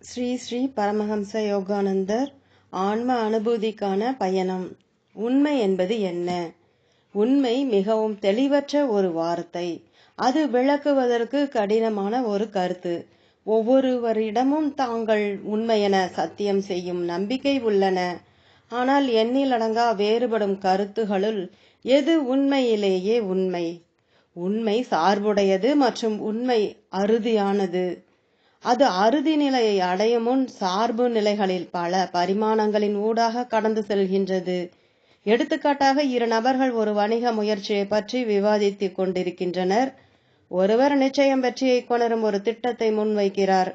ஸ்ரீ ஸ்ரீ பரமஹம்ச யோகானந்தர் ஆன்ம அனுபூதிக்கான பயணம். உண்மை என்பது என்ன? உண்மை மிகவும் தெளிவற்ற ஒரு வார்த்தை. அது விளக்குவதற்கு கடினமான ஒரு கருத்து. ஒவ்வொருவரிடமும் தாங்கள் உண்மையென சத்தியம் செய்யும் நம்பிக்கை உள்ளன. ஆனால் எண்ணிலடங்கா வேறுபடும் கருத்துகளுள் எது உண்மையிலேயே உண்மை? உண்மை சார்புடையது மற்றும் உண்மை அறுதியானது. அது அறுதி நிலையை அடையும் முன் சார்பு நிலைகளில் பல பரிமாணங்களின் ஊடாக கடந்து செல்கின்றது. எடுத்துக்காட்டாக, இரு நபர்கள் ஒரு வணிக முயற்சியை பற்றி விவாதித்துக் கொண்டிருக்கின்றனர். ஒருவர் நிச்சயம் வெற்றியை கொணரும் ஒரு திட்டத்தை முன்வைக்கிறார்.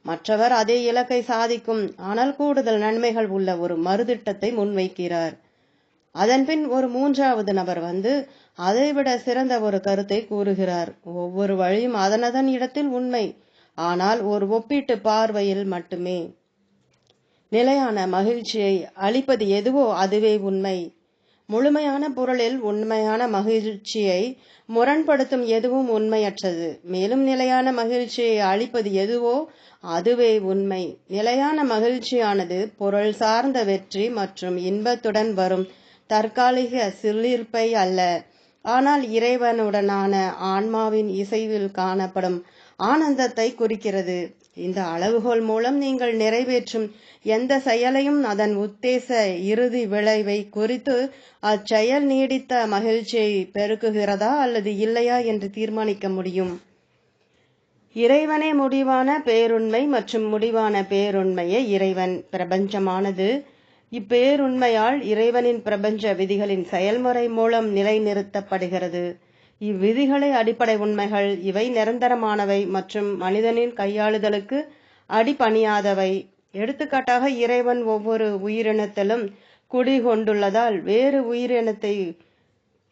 மற்றவர் அதே இலக்கை சாதிக்கும் ஆனால் கூடுதல் நன்மைகள் உள்ள ஒரு மறுதிட்டத்தை முன்வைக்கிறார். அதன்பின் ஒரு மூன்றாவது நபர் வந்து அதைவிட சிறந்த ஒரு கருத்தை கூறுகிறார். ஒவ்வொரு வழியும் அதனதன் இடத்தில் உண்மை, ஆனால் ஒரு ஒப்பீட்டு பார்வையில் மட்டுமே. நிலையான மகிழ்ச்சியை அளிப்பது எதுவோ அதுவே உண்மை. முழுமையான பொருளில் உண்மையான மகிழ்ச்சியை முரண்படுத்தும் எதுவும் உண்மையற்றது. மேலும் நிலையான மகிழ்ச்சியை அளிப்பது எதுவோ அதுவே உண்மை. நிலையான மகிழ்ச்சியானது பொருள் சார்ந்த வெற்றி மற்றும் இன்பத்துடன் வரும் தற்காலிக சிலிர்ப்பை அல்ல, ஆனால் இறைவனுடனான ஆன்மாவின் இசைவில் காணப்படும் ஆனந்தத்தை குறிக்கிறது. இந்த அளவுகோல் மூலம் நீங்கள் நிறைவேற்றும் எந்த செயலையும் அதன் உத்தேச இறுதி விளைவை குறித்து அச்செயல் நீடித்த மகிழ்ச்சியை பெருக்குகிறதா அல்லது இல்லையா என்று தீர்மானிக்க முடியும். இறைவனே முடிவான பேருண்மை மற்றும் முடிவான பேருண்மையே இறைவன். பிரபஞ்சமானது இப்பேருண்மையால் இறைவனின் பிரபஞ்ச விதிகளின் செயல்முறை மூலம் நிலைநிறுத்தப்படுகிறது. இவ்விதிகளே அடிப்படை உண்மைகள். இவை நிரந்தரமானவை மற்றும் மனிதனின் கையாளுதலுக்கு அடிபணியாதவை. எடுத்துக்காட்டாக, இறைவன் ஒவ்வொரு உயிரினத்திலும் குடிகொண்டுள்ளதால் வேறு உயிரினத்தை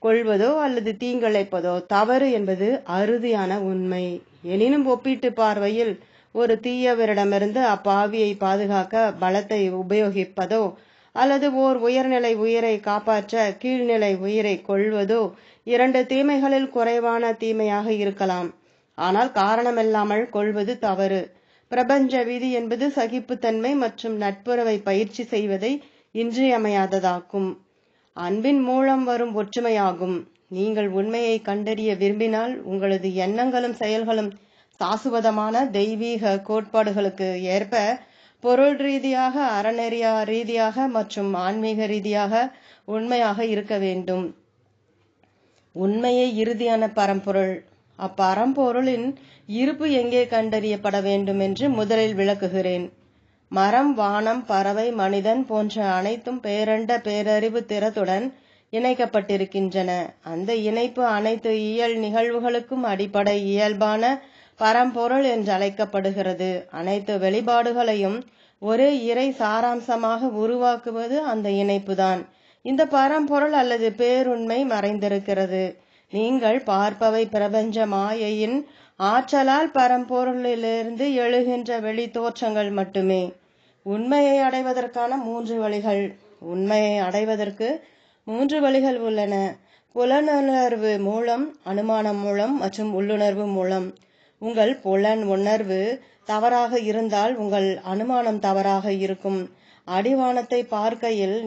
கொள்வதோ அல்லது தீங்கிழைப்பதோ தவறு என்பது அறுதியான உண்மை. எனினும் ஒப்பீட்டு பார்வையில் ஒரு தீயவரிடமிருந்து அப்பாவியை பாதுகாக்க பலத்தை உபயோகிப்பதோ அல்லது ஓர் உயர்நிலை உயிரை காப்பாற்ற கீழ்நிலை உயிரை கொள்வதோ இரண்டு தீமைகளில் குறைவான தீமையாக இருக்கலாம். ஆனால் காரணமில்லாமல் கொள்வது தவறு. பிரபஞ்ச விதி என்பது சகிப்புத்தன்மை மற்றும் நட்புறவை பயிற்சி செய்வதை இன்றியமையாததாக்கும். அன்பின் மூலம் வரும் ஒற்றுமையாகும். நீங்கள் உண்மையை கண்டறிய விரும்பினால் உங்களது எண்ணங்களும் செயல்களும் சாசுவதமான தெய்வீக கோட்பாடுகளுக்கு ஏற்ப பொருள் ரீதியாக, அறநெறிய ரீதியாக மற்றும் ஆன்மீக ரீதியாக உண்மையாக இருக்க வேண்டும். உண்மையே இறுதியான பரம்பொருள். அப்பரம்பொருளின் இருப்பு எங்கே கண்டறியப்பட வேண்டும் என்று முதலில் விளக்குகிறேன். மரம், வானம், பறவை, மனிதன் போன்ற அனைத்தும் பேரண்ட பேரறிவு திறத்துடன் இணைக்கப்பட்டிருக்கின்றன. அந்த இணைப்பு அனைத்து இயல் நிகழ்வுகளுக்கும் அடிப்படை இயல்பான பரம்பொருள் என்று அழைக்கப்படுகிறது. அனைத்து வெளிப்பாடுகளையும் ஒரே இறை சாராம்சமாக உருவாக்குவது அந்த இணைப்புதான். இந்த பரம்பொருள் அல்லது பேருண்மை மறைந்திருக்கிறது. நீங்கள் பார்ப்பவை பிரபஞ்ச மாயையின் ஆற்றலால் பரம்பொருளிலிருந்து எழுகின்ற வெளி தோற்றங்கள் மட்டுமே. உண்மையை அடைவதற்கான 3 வழிகள். உண்மையை அடைவதற்கு 3 வழிகள் உள்ளன: புலனுணர்வு மூலம், அனுமானம் மூலம் மற்றும் உள்ளுணர்வு மூலம். உங்கள் புலன் உணர்வு தவறாக இருந்தால் உங்கள் அனுமானம் தவறாக இருக்கும். அடிவானத்தை பார்க்கையில்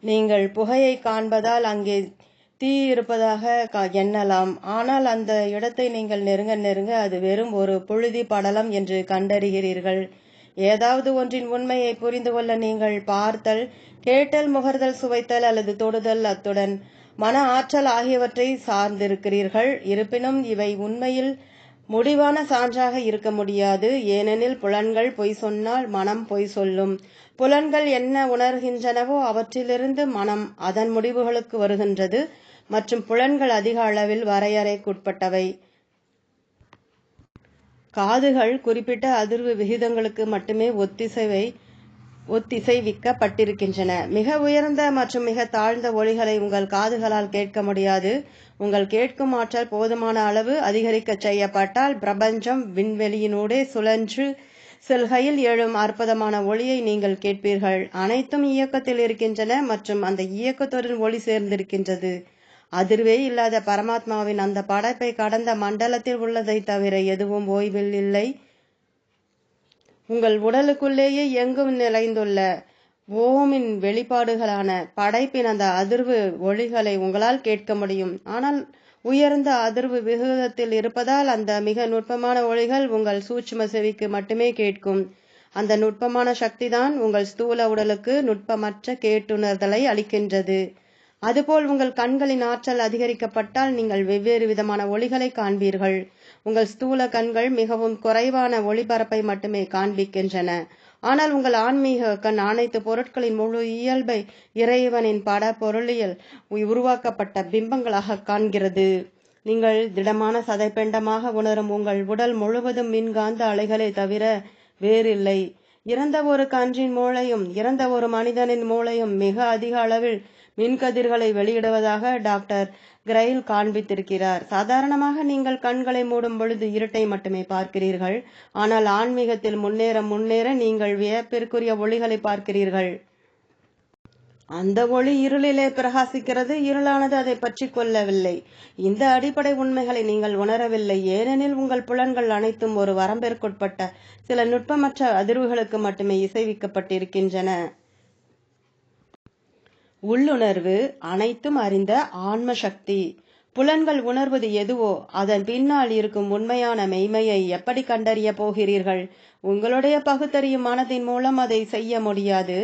நீங்கள் புகையை காண்பதால் அங்கே தீ இருப்பதாக எண்ணலாம். ஆனால் அந்த இடத்தை நீங்கள் நெருங்க நெருங்க அது வெறும் ஒரு புழுதி படலம் என்று கண்டறிகிறீர்கள். ஏதாவது ஒன்றின் உண்மையை புரிந்து கொள்ள நீங்கள் பார்த்தல், கேட்டல், முகர்தல், சுவைத்தல் அல்லது தொடுதல், அத்துடன் மன ஆற்றல் ஆகியவற்றை சார்ந்திருக்கிறீர்கள். இருப்பினும் இவை உண்மையில் முடிவான சான்றாக இருக்க முடியாது. ஏனெனில் புலன்கள் பொய் சொன்னால் மனம் பொய் சொல்லும். புலன்கள் என்ன உணர்கின்றனவோ அவற்றிலிருந்து மனம் அதன் முடிவுகளுக்கு வருகின்றது மற்றும் புலன்கள் அதிக அளவில் வரையறைக்குட்பட்டவை. காதுகள் குறிப்பிட்ட அதிர்வு விகிதங்களுக்கு மட்டுமே ஒத்திசைவிக்கப்பட்டிருக்கின்றன. மிக உயர்ந்த மற்றும் மிக தாழ்ந்த ஒலிகளை உங்கள் காதுகளால் கேட்க முடியாது. உங்கள் கேட்கும் ஆற்றல் போதுமான அளவு அதிகரிக்க செய்யப்பட்டால் பிரபஞ்சம் விண்வெளியினூடே சுழன்று செல்கையில் எழும் அற்புதமான ஒளியை நீங்கள் கேட்பீர்கள். அனைத்தும் இயக்கத்தில் இருக்கின்றன மற்றும் அந்த இயக்கத்துடன் ஒளி சேர்ந்திருக்கின்றது. அதிர்வே இல்லாத பரமாத்மாவின் அந்த படைப்பை கடந்த மண்டலத்தில் உள்ளதை தவிர எதுவும் ஓய்வில் இல்லை. உங்கள் உடலுக்குள்ளேயே எங்கும் நிறைந்துள்ள ஓமின் வெளிப்பாடுகளான படைப்பின் அந்த அதிர்வு ஒலிகளை உங்களால் கேட்க முடியும். ஆனால் உயர்ந்த அதிர்வு விகிதத்தில் இருப்பதால் அந்த மிக நுட்பமான ஒலிகள் உங்கள் சூட்சும செவிக்கு மட்டுமே கேட்கும். அந்த நுட்பமான சக்திதான் உங்கள் ஸ்தூல உடலுக்கு நுட்பமற்ற கேட்டுணர்தலை அளிக்கின்றது. அதுபோல் உங்கள் கண்களின் ஆற்றல் அதிகரிக்கப்பட்டால் நீங்கள் வெவ்வேறு விதமான ஒளிகளை காண்பீர்கள். உங்கள் ஸ்தூல கண்கள் மிகவும் குறைவான ஒளிபரப்பை மட்டுமே காண்பிக்கின்றன. ஆனால் உங்கள் ஆன்மீக கண் அனைத்து பொருட்களின் முழு இயல்பை இறைவனின் பட பொருளியல் உருவாக்கப்பட்ட பிம்பங்களாக காண்கிறது. நீங்கள் திடமான சதைப்பெண்டமாக உணரும் உங்கள் உடல் முழுவதும் மின்காந்த அலைகளை தவிர வேறில்லை. இறந்த ஒரு கன்றின் மூளையும் இறந்த ஒரு மனிதனின் மூளையும் மிக அதிக அளவில் மின்கதிர்களை வெளியிடுவதாக டாக்டர் கிரைல் காண்பித்திருக்கிறார். சாதாரணமாக நீங்கள் கண்களை மூடும் பொழுது இருட்டை மட்டுமே பார்க்கிறீர்கள். ஆனால் ஆன்மீகத்தில் முன்னேற முன்னேற நீங்கள் வியப்பிற்குரிய ஒளிகளை பார்க்கிறீர்கள். அந்த ஒளி இருளிலே பிரகாசிக்கிறது. இருளானது அதை பற்றி கொள்ளவில்லை. இந்த அடிப்படை உண்மைகளை நீங்கள் உணரவில்லை. ஏனெனில் உங்கள் புலன்கள் அனைத்தும் ஒரு வரம்பிற்குட்பட்ட சில நுட்பமற்ற அதிர்வுகளுக்கு மட்டுமே இசைவிக்கப்பட்டிருக்கின்றன. உள்ளுணர்வு அனைத்தும் அறிந்த ஆன்ம சக்தி. புலன்கள் உணர்வது எதுவோ அதன் பின்னால் இருக்கும் உண்மையான மெய்மையை எப்படி கண்டறிய போகிறீர்கள்? உங்களுடைய பகுத்தறியும் மனதின் மூலம் அதை செய்ய முடியாது.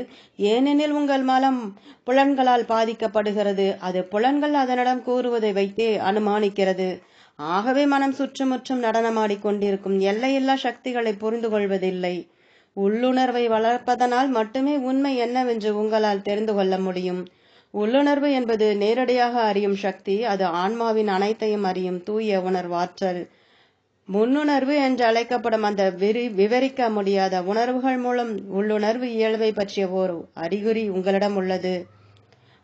ஏனெனில் உங்கள் மனம் புலன்களால் பாதிக்கப்படுகிறது. அது புலன்கள் அதனிடம் கூறுவதை வைத்தே அனுமானிக்கிறது. ஆகவே மனம் சுற்றுமுற்றும் நடனமாடிக்கொண்டிருக்கும் எல்லையில்லா சக்திகளை புரிந்து கொள்வதில்லை. உள்ளுணர்வை வளர்ப்பதனால் மட்டுமே உண்மை என்னவென்று உங்களால் தெரிந்து கொள்ள முடியும். உள்ளுணர்வு என்பது நேரடியாக அறியும் சக்தி. அது ஆன்மாவின் அனைத்தையும் அறியும் தூய உணர்வாற்றல். முன்னுணர்வு என்று அழைக்கப்படும் அந்த விவரிக்க முடியாத உணர்வுகள் மூலம் உள்ளுணர்வு இயல்பை பற்றிய ஓர் அறிகுறி உங்களிடம் உள்ளது.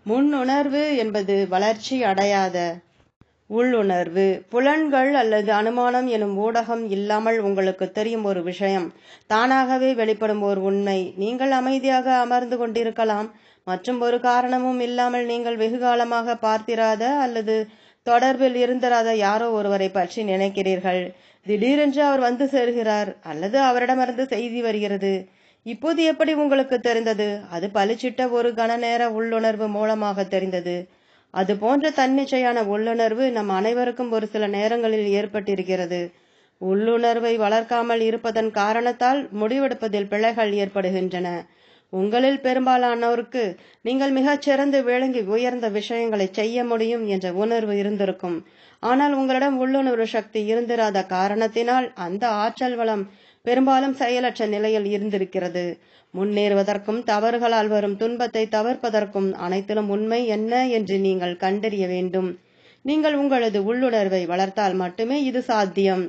முன்னுணர்வு என்பது வளர்ச்சி அடையாத உள்ளுணர்வு. புலன்கள் அல்லது அனுமானம் எனும் ஊடகம் இல்லாமல் உங்களுக்கு தெரியும் ஒரு விஷயம், தானாகவே வெளிப்படும் ஓர் உண்மை. நீங்கள் அமைதியாக அமர்ந்து கொண்டிருக்கலாம். மற்றும் ஒரு காரணமும் இல்லாமல் நீங்கள் வெகு காலமாக பார்த்திராத அல்லது தொடர்பில் இருந்திராத யாரோ ஒருவரை பற்றி நினைக்கிறீர்கள். திடீரென்று அவர் வந்து சேர்கிறார் அல்லது அவரிடமிருந்து செய்தி வருகிறது. இப்போது எப்படி உங்களுக்கு தெரிந்தது? அது பளிச்சிட்ட ஒரு கன நேர உள்ளுணர்வு மூலமாக தெரிந்தது. அது போன்ற தன்னிச்சையான உள்ளுணர்வு நம் அனைவருக்கும் ஒரு சில நேரங்களில் ஏற்பட்டிருக்கிறது. உள்ளுணர்வை வளர்க்காமல் இருப்பதன் காரணத்தால் முடிவெடுப்பதில் பிழைகள் ஏற்படுகின்றன. உங்களில் பெரும்பாலானோருக்கு நீங்கள் மிகச் சிறந்து விளங்கி உயர்ந்த விஷயங்களை செய்ய முடியும் என்ற உணர்வு இருந்திருக்கும். ஆனால் உங்களிடம் உள்ளுணர்வு சக்தி இருந்திராத காரணத்தினால் அந்த ஆற்றல் வளம் பெரும்பாலும் செயலற்ற நிலையில் இருந்திருக்கிறது. முன்னேறுவதற்கும் தவறுகளால் வரும் துன்பத்தை தவிர்ப்பதற்கும் அனைத்திலும் உண்மை என்ன என்று நீங்கள் கண்டறிய வேண்டும். நீங்கள் உங்களது உள்ளுணர்வை வளர்த்தால் மட்டுமே இது சாத்தியம்.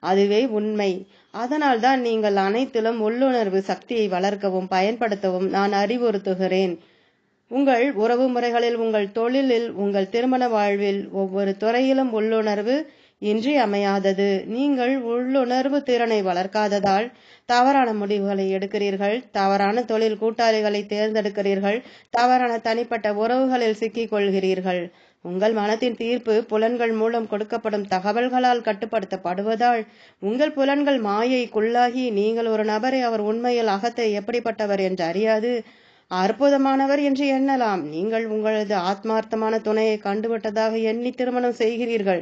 அதுவே உண்மை. அதனால்தான் நீங்கள் அனைத்திலும் உள்ளுணர்வு சக்தியை வளர்க்கவும் பயன்படுத்தவும் நான் அறிவுறுத்துகிறேன். உங்கள் உறவு முறைகளில், உங்கள் தொழிலில், உங்கள் திருமண வாழ்வில், ஒவ்வொரு துறையிலும் உள்ளுணர்வு இன்றியமையாதது. நீங்கள் உள்ளுணர்வு திறனை வளர்க்காததால் தவறான முடிவுகளை எடுக்கிறீர்கள், தவறான தொழில் கூட்டாளிகளை தேர்ந்தெடுக்கிறீர்கள், தவறான தனிப்பட்ட உறவுகளில் சிக்கிக் கொள்கிறீர்கள். உங்கள் மனத்தின் தீர்ப்பு புலன்கள் மூலம் கொடுக்கப்படும் தகவல்களால் கட்டுப்படுத்தப்படுவதால் உங்கள் புலன்கள் மாயைக்குள்ளாகி நீங்கள் ஒரு நபரை அவர் உண்மையில் அகத்தை எப்படிப்பட்டவர் என்று அறியாது அற்புதமானவர் என்று எண்ணலாம். நீங்கள் உங்களது ஆத்மார்த்தமான துணையை கண்டுவிட்டதாக எண்ணி திருமணம் செய்கிறீர்கள்.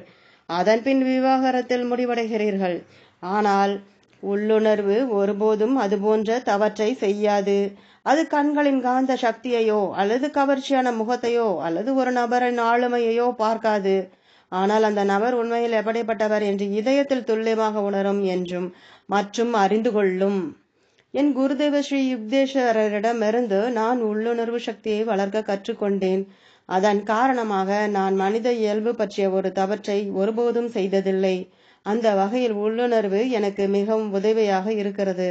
அதன்பின் விவாகரத்தில் முடிவடைகிறீர்கள். ஆனால் உள்ளுணர்வு ஒருபோதும் அதுபோன்ற தவற்றை செய்யாது. அது கண்களின் காந்த சக்தியையோ அல்லது கவர்ச்சியான முகத்தையோ அல்லது ஒரு நபரின் ஆளுமையையோ பார்க்காது. ஆனால் அந்த நபர் உண்மையில் எப்படிப்பட்டவர் என்று இதயத்தில் துல்லியமாக உணரும் என்றும் மற்றும் அறிந்து கொள்ளும். என் குருதேவ ஸ்ரீ யுக்தேஸ்வரரிடமிருந்து நான் உள்ளுணர்வு சக்தியை வளர்க்க கற்றுக்கொண்டேன். அதன் காரணமாக நான் மனித இயல்பு பற்றிய ஒரு தவற்றை ஒருபோதும் செய்ததில்லை. அந்த வகையில் உள்ளுணர்வு எனக்கு மிகவும் உதவியாக இருக்கிறது.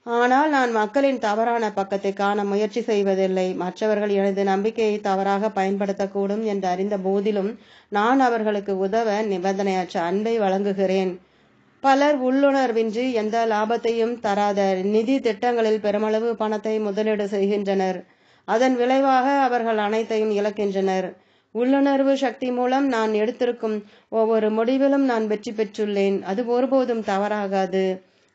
ஆனால் நான் மக்களின் தவறான பக்கத்தை காண முயற்சி செய்வதில்லை. மற்றவர்கள் எனது நம்பிக்கையை தவறாக பயன்படுத்தக்கூடும் என்று அறிந்த போதிலும் நான் அவர்களுக்கு உதவ நிபந்தனையற்ற அன்பை வழங்குகிறேன். பலர் உள்ளுணர்வின்றி எந்த லாபத்தையும் தராத நிதி திட்டங்களில் பெருமளவு பணத்தை முதலீடு செய்கின்றனர். அதன் விளைவாக அவர்கள் அனைத்தையும் இழக்கின்றனர். உள்ளுணர்வு சக்தி மூலம் நான் எடுத்திருக்கும் ஒவ்வொரு முடிவிலும் நான் வெற்றி பெற்றுள்ளேன். அது ஒருபோதும் தவறாகாது.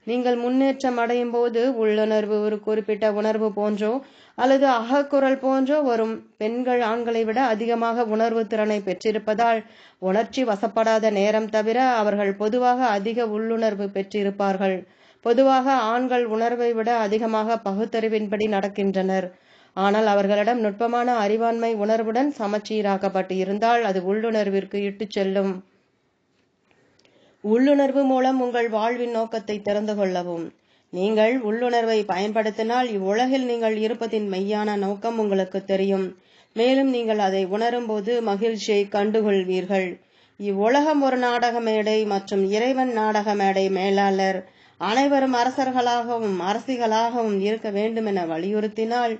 நீங்கள் முன்னேற்றம் அடையும் போது உள்ளுணர்வு ஒரு குறிப்பிட்ட உணர்வு போன்றோ அல்லது அகக்குரல் போன்றோ வரும். பெண்கள் ஆண்களை விட அதிகமாக உணர்வு திறனை பெற்றிருப்பதால் உணர்ச்சி வசப்படாத நேரம் தவிர அவர்கள் பொதுவாக அதிக உள்ளுணர்வு பெற்றிருப்பார்கள். பொதுவாக ஆண்கள் உணர்வை விட அதிகமாக பகுத்தறிவின்படி நடக்கின்றனர். ஆனால் அவர்களிடம் நுட்பமான அறிவாண்மை உணர்வுடன் சமச்சீராக்கப்பட்டு இருந்தால் அது உள்ளுணர்விற்கு இட்டுச் செல்லும். உள்ளுணர்வு மூலம் உங்கள் வாழ்வின் நோக்கத்தை தெரிந்து கொள்ளவும். நீங்கள் உள்ளுணர்வை பயன்படுத்தினால் இவ்வுலகில் நீங்கள் இருப்பதின் மெய்யான நோக்கம் உங்களுக்கு தெரியும். மேலும் நீங்கள் அதை உணரும் போது மகிழ்ச்சியை கண்டுகொள்வீர்கள். இவ்வுலகம் ஒரு நாடக மேடை மற்றும் இறைவன் நாடக மேடை மேலாளர். அனைவரும் அரசர்களாகவும் அரசிகளாகவும் இருக்க வேண்டும் என வலியுறுத்தினால்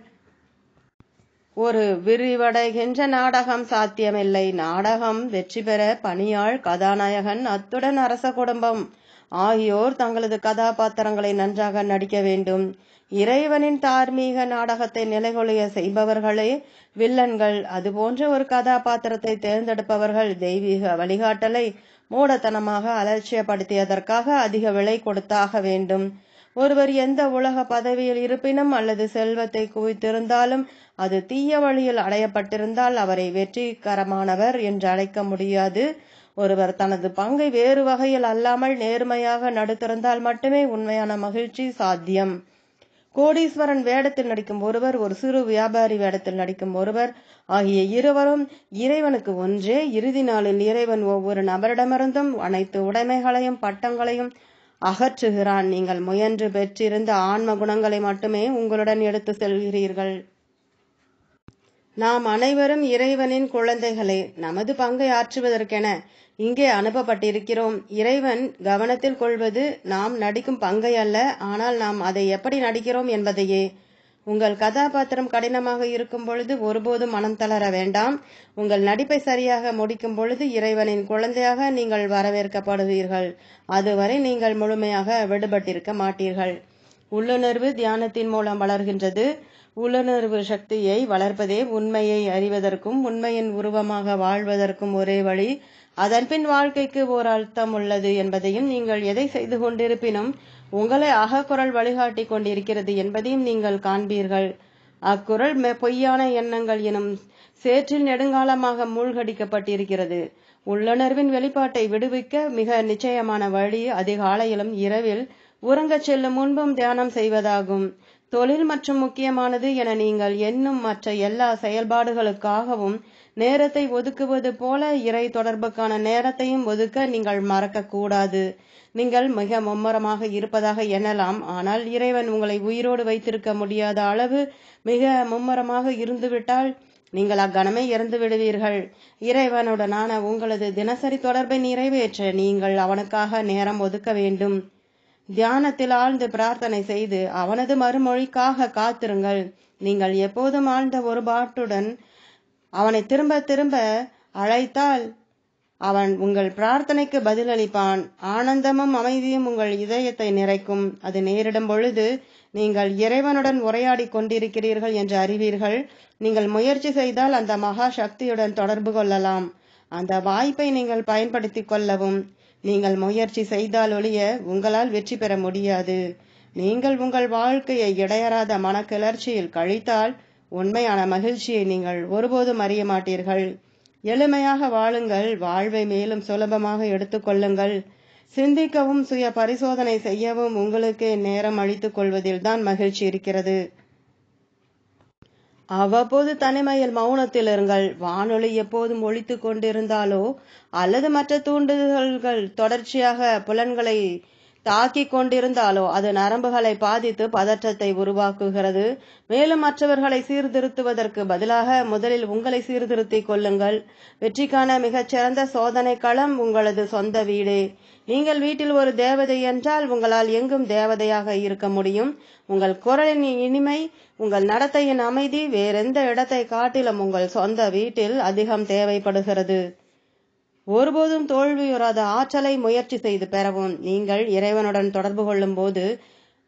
ஒரு விரிவடைகின்ற நாடகம் சாத்தியமில்லை. நாடகம் வெற்றி பெற பணியாள், கதாநாயகன், அத்துடன் அரச குடும்பம் ஆகியோர் தங்களது கதாபாத்திரங்களை நன்றாக நடிக்க வேண்டும். இறைவனின் தார்மீக நாடகத்தை நிலைகொள்ளைய செய்பவர்களே வில்லன்கள். அதுபோன்ற ஒரு கதாபாத்திரத்தை தேர்ந்தெடுப்பவர்கள் தெய்வீக வழிகாட்டலை மூடத்தனமாக அலட்சியப்படுத்தியதற்காக அதிக விலை கொடுத்தாக வேண்டும். ஒருவர் எந்த உலக பதவியில் இருப்பினும் அல்லது செல்வத்தை குவித்திருந்தாலும் அது தீய வழியில் அடையப்பட்டிருந்தால் அவரை வெற்றிகரமானவர் என்று அழைக்க முடியாது. ஒருவர் தனது பங்கை வேறு வகையில் அல்லாமல் நேர்மையாக நடித்திருந்தால் மட்டுமே உண்மையான மகிழ்ச்சி சாத்தியம். கோடீஸ்வரன் வேடத்தில் நடிக்கும் ஒருவர், ஒரு சிறு வியாபாரி வேடத்தில் நடிக்கும் ஒருவர் ஆகிய இருவரும் இறைவனுக்கு ஒன்றே. இறுதி நாளில் இறைவன் ஒவ்வொரு நபரிடமிருந்தும் அனைத்து உடைமைகளையும் பட்டங்களையும் அகற்றுகிறான். நீங்கள் முயன்று பெற்றிருந்த ஆன்ம குணங்களை மட்டுமே உங்களுடன் எடுத்து செல்கிறீர்கள். நாம் அனைவரும் இறைவனின் குழந்தைகளே. நமது பங்கை ஆற்றுவதற்கென இங்கே அனுப்பப்பட்டிருக்கிறோம். இறைவன் கவனத்தில் கொள்வது நாம் நடிக்கும் பங்கை அல்ல, ஆனால் நாம் அதை எப்படி நடிக்கிறோம் என்பதையே. உங்கள் கதாபாத்திரம் கடினமாக இருக்கும் பொழுது ஒருபோதும் மனம் தளர வேண்டாம். உங்கள் நடிப்பை சரியாக முடிக்கும் பொழுது இறைவனின் குழந்தையாக நீங்கள் வரவேற்கப்படுவீர்கள். அதுவரை நீங்கள் முழுமையாக விடுபட்டிருக்க மாட்டீர்கள். உள்ளுணர்வு தியானத்தின் மூலம் வளர்கின்றது. உள்ளுணர்வு சக்தியை வளர்ப்பதே உண்மையை அறிவதற்கும் உண்மையின் உருவமாக வாழ்வதற்கும் ஒரே வழி. அதன்பின் வாழ்க்கைக்கு ஓர் அர்த்தம் உள்ளது என்பதையும், நீங்கள் எதை செய்து கொண்டிருப்பினும் உங்களை அகக்குரல் வழிகாட்டி கொண்டிருக்கிறது என்பதையும் நீங்கள் காண்பீர்கள். அக்குரல் பொய்யான எண்ணங்கள் எனும் சேற்றில் நெடுங்காலமாக மூழ்கடிக்கப்பட்டிருக்கிறது. உள்ளுணர்வின் வெளிப்பாட்டை விடுவிக்க மிக நிச்சயமான வழி அதிகாலையிலும் இரவில் உறங்கச் செல்லும் முன்பும் தியானம் செய்வதாகும். தொழில் மற்றும் முக்கியமானது என நீங்கள் எண்ணும் மற்ற எல்லா செயல்பாடுகளுக்காகவும் நேரத்தை ஒதுக்குவது போல இறை தொடர்புக்கான நேரத்தையும் ஒதுக்க நீங்கள் மறக்கக்கூடாது. நீங்கள் மிக மும்முரமாக இருப்பதாக எண்ணலாம், ஆனால் இறைவன் உங்களை உயிரோடு வைத்திருக்க முடியாத அளவு மிக மும்முரமாக இருந்துவிட்டால் நீங்கள் அக்கணமே இறந்து விடுவீர்கள். இறைவனுடனான உங்களது தினசரி தொடர்பை நிறைவேற்ற நீங்கள் அவனுக்காக நேரம் ஒதுக்க வேண்டும். தியானத்தில் ஆழ்ந்து பிரார்த்தனை செய்து அவனது மறுமொழிக்காக காத்திருங்கள். நீங்கள் எப்போதும் ஆழ்ந்த ஒரு பாட்டுடன் அவனை திரும்ப திரும்ப அழைத்தால் அவன் உங்கள் பிரார்த்தனைக்கு பதிலளிப்பான். ஆனந்தமும் அமைதியும் உங்கள் இதயத்தை நிறைக்கும். அது நேரிடும் பொழுது நீங்கள் இறைவனுடன் உரையாடி கொண்டிருக்கிறீர்கள் என்று அறிவீர்கள். நீங்கள் முயற்சி செய்தால் அந்த மகா சக்தியுடன் தொடர்பு கொள்ளலாம். அந்த வாய்ப்பை நீங்கள் பயன்படுத்தி கொள்ளவும். நீங்கள் முயற்சி செய்தால் ஒழிய உங்களால் வெற்றி பெற முடியாது. நீங்கள் உங்கள் வாழ்க்கையை இடையறாத மனக்கிளர்ச்சியில் கழித்தால் உண்மையான மகிழ்ச்சியை நீங்கள் ஒருபோதும் அறிய மாட்டீர்கள். எளிமையாக வாழுங்கள். வாழ்வை மேலும் சுலபமாக எடுத்துக்கொள்ளுங்கள். சிந்திக்கவும் சுய பரிசோதனை செய்யவும் உங்களுக்கே நேரம் அளித்துக் கொள்வதில்தான் மகிழ்ச்சி இருக்கிறது. அவ்வப்போது தனிமையில் மௌனத்தில் இருங்கள். வானொலி எப்போதும் ஒலித்து கொண்டிருந்தாலோ அல்லது மற்ற தூண்டுதல்கள் தொடர்ச்சியாக புலன்களை தாக்கி கொண்டிருந்தாலோ அது நரம்புகளை பாதித்து பதற்றத்தை உருவாக்குகிறது. மேலும் மற்றவர்களை சீர்திருத்துவதற்கு பதிலாக முதலில் உங்களை சீர்திருத்திக் கொள்ளுங்கள். வெற்றிக்கான மிகச்சிறந்த சோதனை களம் உங்களது சொந்த வீடே. நீங்கள் வீட்டில் ஒரு தேவதை என்றால் உங்களால் எங்கும் தேவதையாக இருக்க முடியும். உங்கள் குரலின் இனிமை, உங்கள் நடத்தையின் அமைதி வேறெந்த இடத்தை காட்டிலும் உங்கள் சொந்த வீட்டில் அதிகம் தேவைப்படுகிறது. ஒருபோதும் தோல்வியுறாத ஆற்றலை முயற்சி செய்து பெறவும். நீங்கள் இறைவனுடன் தொடர்பு கொள்ளும் போது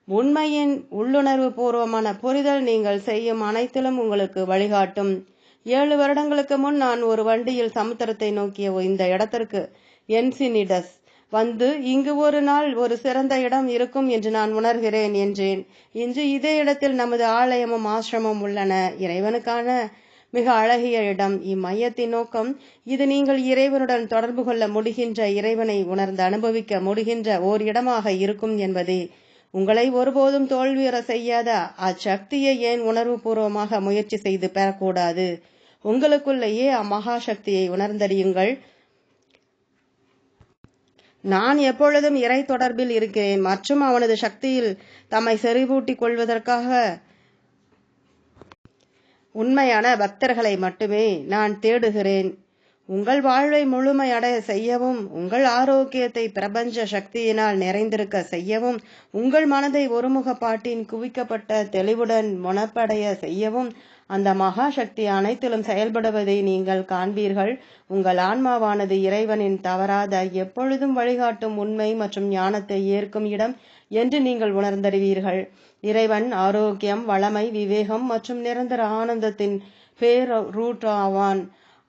உண்மையின் உள்ளுணர்வு பூர்வமான புரிதல் நீங்கள் செய்யும் அனைத்திலும் உங்களுக்கு வழிகாட்டும். 7 வருடங்களுக்கு முன் நான் ஒரு வண்டியில் சமுத்திரத்தை நோக்கிய இந்த இடத்திற்கு என்சினிடஸ் வந்து இங்கு ஒரு நாள் ஒரு சிறந்த இடம் இருக்கும் என்று நான் உணர்கிறேன் என்றேன். இன்று இதே இடத்தில் நமது ஆலயமும் ஆசிரமம் உள்ளன. இறைவனுக்கான மிக அழகிய இடம். இம்மையத்தின் நோக்கம் இது நீங்கள் இறைவனுடன் தொடர்பு கொள்ள முடிகின்ற, இறைவனை உணர்ந்து அனுபவிக்க முடிகின்ற ஓர் இடமாக இருக்கும் என்பதே. உங்களை ஒருபோதும் தோல்வியுற செய்யாத அச்சக்தியை ஏன் உணர்வு பூர்வமாக முயற்சி செய்து பெறக்கூடாது? உங்களுக்குள்ளேயே அம்மகா சக்தியை உணர்ந்தறியுங்கள். நான் எப்பொழுதும் இறை தொடர்பில் இருக்கிறேன் மற்றும் அவனது சக்தியில் தம்மை செறிவூட்டிக் கொள்வதற்காக உண்மையான பக்தர்களை மட்டுமே நான் தேடுகிறேன். உங்கள் வாழ்வை முழுமையடைய செய்யவும், உங்கள் ஆரோக்கியத்தை பிரபஞ்ச சக்தியினால் நிறைந்திருக்க செய்யவும், உங்கள் மனதை ஒருமுகப்பாட்டின் குவிக்கப்பட்ட தெளிவுடன் முனப்படைய செய்யவும் அந்த மகா சக்தி அனைத்திலும் செயல்படுவதை நீங்கள் காண்பீர்கள். உங்கள் ஆன்மாவானது இறைவனின் தவறாத எப்பொழுதும் வழிகாட்டும் உண்மை மற்றும் ஞானத்தை ஏற்கும் இடம் என்று நீங்கள் உணர்ந்தறிவீர்கள். இறைவன் ஆரோக்கியம், வளமை, விவேகம் மற்றும் நிரந்தர ஆனந்தத்தின் ரூட் ஆவான்.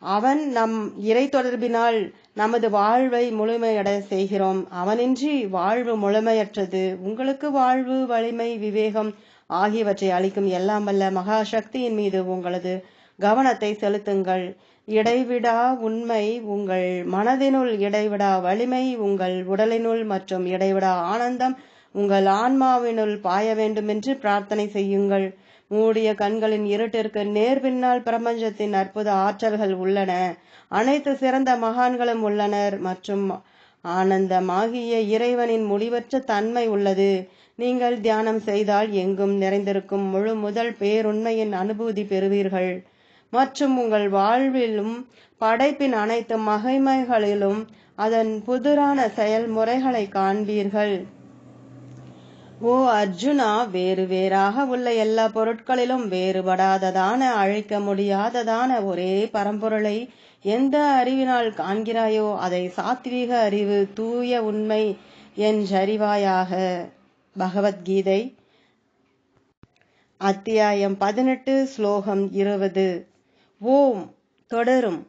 அவன் நம் இறை தொடர்பினால் நமது வாழ்வை முழுமையடைய செய்கிறோம். அவனின்றி வாழ்வு முழுமையற்றது. உங்களுக்கு வாழ்வு, வலிமை, விவேகம் ஆகியவற்றை அளிக்கும் எல்லாம் வல்ல மகா சக்தியின் மீது உங்களது கவனத்தை செலுத்துங்கள். இடைவிடா உண்மை உங்கள் மனதினுள், இடைவிடா வலிமை உங்கள் உடலினுள் மற்றும் இடைவிடா ஆனந்தம் உங்கள் ஆன்மாவினுள் பாய வேண்டும் என்று பிரார்த்தனை செய்யுங்கள். மூடிய கண்களின் இருட்டிற்கு நேர் பின்னால் பிரபஞ்சத்தின் அற்புத ஆற்றல்கள் உள்ளன. அனைத்து சிறந்த மகான்களும் உள்ளனர் மற்றும் ஆனந்தமாகிய இறைவனின் முடிவற்ற தன்மை உள்ளது. நீங்கள் தியானம் செய்தால் எங்கும் நிறைந்திருக்கும் முழு முதல் பேருண்மையின் அனுபூதி பெறுவீர்கள் மற்றும் உங்கள் வாழ்விலும் படைப்பின் அனைத்து மகிமைகளிலும் அதன் புதிரான செயல்முறைகளை காண்பீர்கள். ஓ அர்ஜுனா, வேறு வேறாக உள்ள எல்லா பொருட்களிலும் வேறுபடாததான, அழிக்க முடியாததான ஒரே பரம்பொருளை எந்த அறிவினால் காண்கிறாயோ அதை சாத்வீக அறிவு, தூய உண்மை என்றறிவாயாக. பகவத்கீதை அத்தியாயம் 18 ஸ்லோகம் 20. ஓம் தொடரும்.